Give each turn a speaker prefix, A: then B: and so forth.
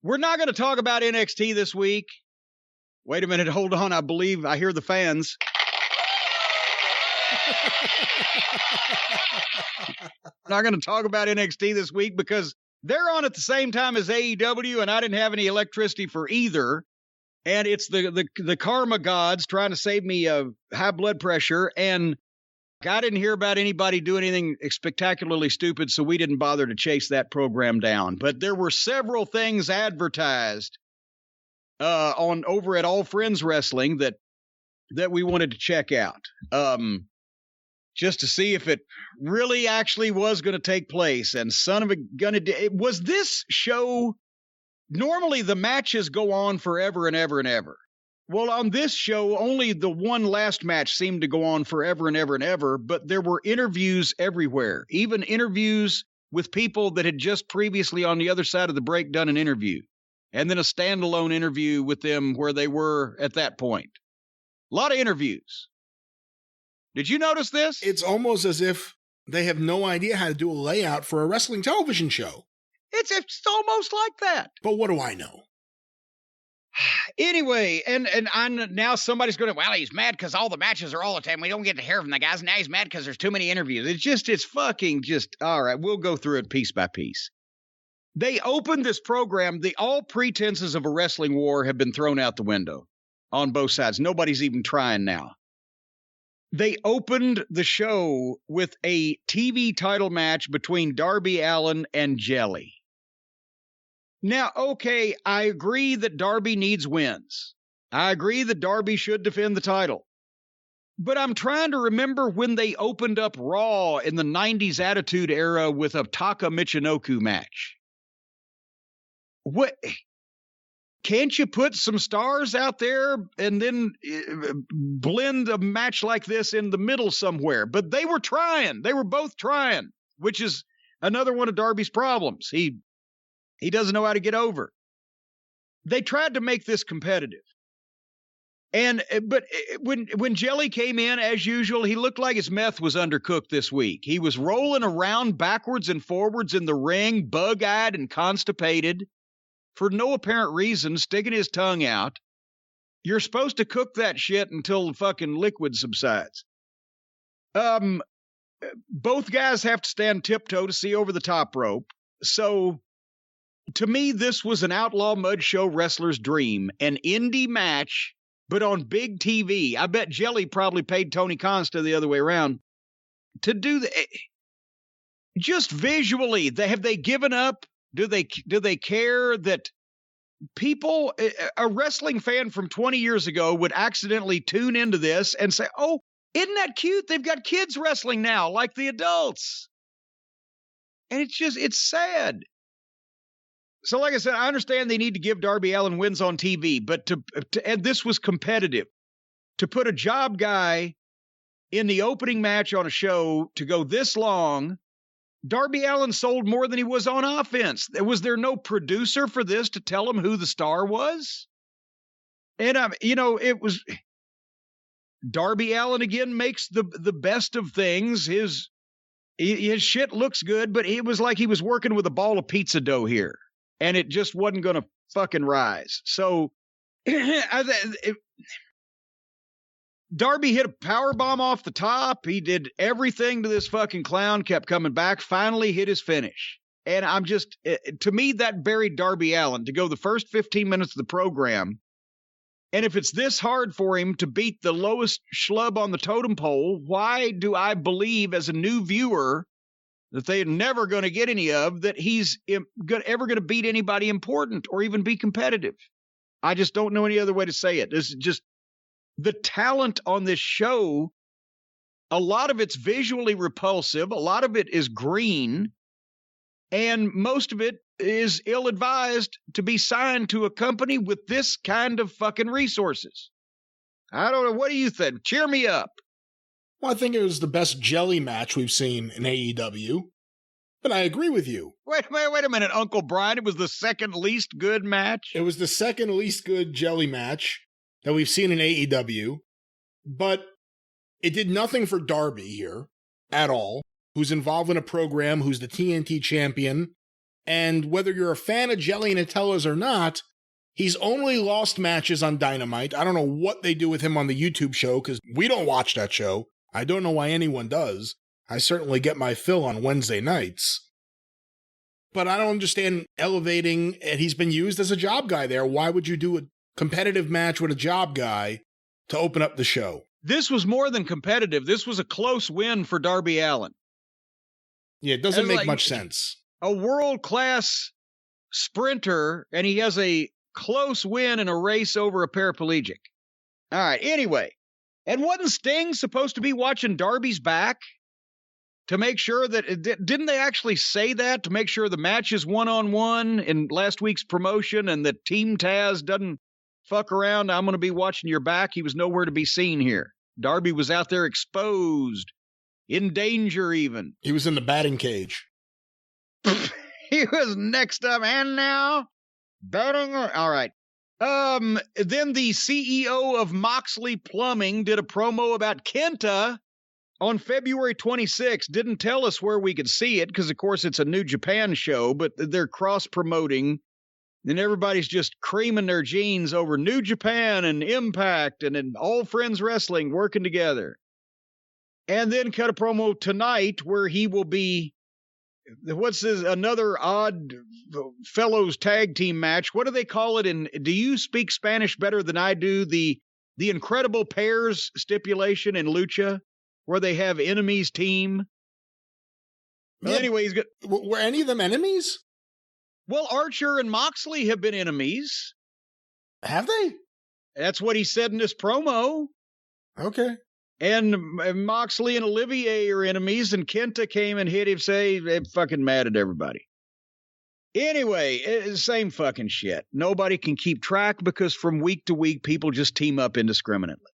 A: We're not going to talk about NXT this week. Wait a minute. Hold on. I believe I hear the fans. Not going to talk about NXT this week because they're on at the same time as AEW, and I didn't have any electricity for either. And it's the karma gods trying to save me high blood pressure. And I didn't hear about anybody doing anything spectacularly stupid, so we didn't bother to chase that program down. But there were several things advertised on over at All Friends Wrestling that we wanted to check out. Just to see if it really actually was going to take place. And son of a gun, was this show, normally the matches go on forever and ever and ever. Well, on this show, only the one last match seemed to go on forever and ever and ever, but there were interviews everywhere, even interviews with people that had just previously on the other side of the break done an interview, and then a standalone interview with them where they were at that point. A lot of interviews. Did you notice this?
B: It's almost as if they have no idea how to do a layout for a wrestling television show.
A: It's almost like that.
B: But what do I know?
A: Anyway, and now somebody's going to, well, he's mad because all the matches are all the time. We don't get to hear from the guys. Now he's mad because there's too many interviews. It's fucking just, all right, we'll go through it piece by piece. They opened this program. All pretenses of a wrestling war have been thrown out the window on both sides. Nobody's even trying now. They opened the show with a TV title match between Darby Allin and Jelly. Now, okay, I agree that Darby needs wins. I agree that Darby should defend the title. But I'm trying to remember when they opened up Raw in the 90s Attitude Era with a Taka Michinoku match. What? Can't you put some stars out there and then blend a match like this in the middle somewhere? But they were trying. They were both trying, which is another one of Darby's problems. He doesn't know how to get over. They tried to make this competitive. But when Jelly came in, as usual, he looked like his meth was undercooked this week. He was rolling around backwards and forwards in the ring, bug-eyed and constipated, for no apparent reason, sticking his tongue out. You're supposed to cook that shit until the fucking liquid subsides. Both guys have to stand tiptoe to see over the top rope. So, to me, this was an Outlaw Mud Show wrestler's dream. An indie match, but on big TV. I bet Jelly probably paid Tony Consta the other way around to do the. Just visually, have they given up? Do they care that people, a wrestling fan from 20 years ago would accidentally tune into this and say, oh, isn't that cute? They've got kids wrestling now, like the adults. And it's sad. So like I said, I understand they need to give Darby Allin wins on TV, but and this was competitive. To put a job guy in the opening match on a show to go this long, Darby Allin sold more than he was on offense. Was there no producer for this to tell him who the star was? And, it was Darby Allin again makes the best of things. His shit looks good, but it was like he was working with a ball of pizza dough here, and it just wasn't going to fucking rise. So Darby hit a power bomb off the top. He did everything to this fucking clown, kept coming back, finally hit his finish. And I'm just, to me, that buried Darby Allin to go the first 15 minutes of the program. And if it's this hard for him to beat the lowest schlub on the totem pole, why do I believe as a new viewer that they're never going to get any of, that he's ever going to beat anybody important or even be competitive? I just don't know any other way to say it. This is just, the talent on this show, a lot of it's visually repulsive, a lot of it is green, and most of it is ill-advised to be signed to a company with this kind of fucking resources. I don't know. What do you think? Cheer me up.
B: Well, I think it was the best Jelly match we've seen in AEW, but I agree with you.
A: Wait a minute, Uncle Brian. It was the second least good match?
B: It was the second least good Jelly match that we've seen in AEW, but it did nothing for Darby here at all, who's involved in a program, who's the TNT champion, And whether you're a fan of Jelly Nutellas or not, he's only lost matches on Dynamite. I don't know what they do with him on the YouTube show because we don't watch that show. I don't know why anyone does. I certainly get my fill on Wednesday nights. But I don't understand elevating, and he's been used as a job guy there. Why would you do a competitive match with a job guy to open up the show?
A: This was more than competitive. This was a close win for Darby Allin.
B: Yeah, it doesn't make much sense.
A: A world-class sprinter, and he has a close win in a race over a paraplegic. All right, anyway. And wasn't Sting supposed to be watching Darby's back to make sure that, didn't they actually say that, to make sure the match is one-on-one in last week's promotion and that Team Taz doesn't fuck around? I'm going to be watching your back. He was nowhere to be seen here. Darby was out there exposed, in danger even.
B: He was in the batting cage.
A: He was next up, and now, batting. All right. Then the CEO of Moxley Plumbing did a promo about Kenta on February 26th. Didn't tell us where we could see it because, of course, it's a New Japan show, but they're cross-promoting, and everybody's just creaming their jeans over New Japan and Impact and All Friends Wrestling working together. And then cut a promo tonight where he will be, what's this, another odd fellows tag team match. What do they call it? And do you speak Spanish better than I do? The Incredible Pairs stipulation in Lucha, where they have enemies team. Well, anyway, he's got.
B: Were any of them enemies?
A: Well, Archer and Moxley have been enemies.
B: Have they?
A: That's what he said in this promo.
B: Okay.
A: And Moxley and Olivier are enemies, and Kenta came and hit him, say they're fucking mad at everybody. Anyway, same fucking shit. Nobody can keep track because from week to week, people just team up indiscriminately.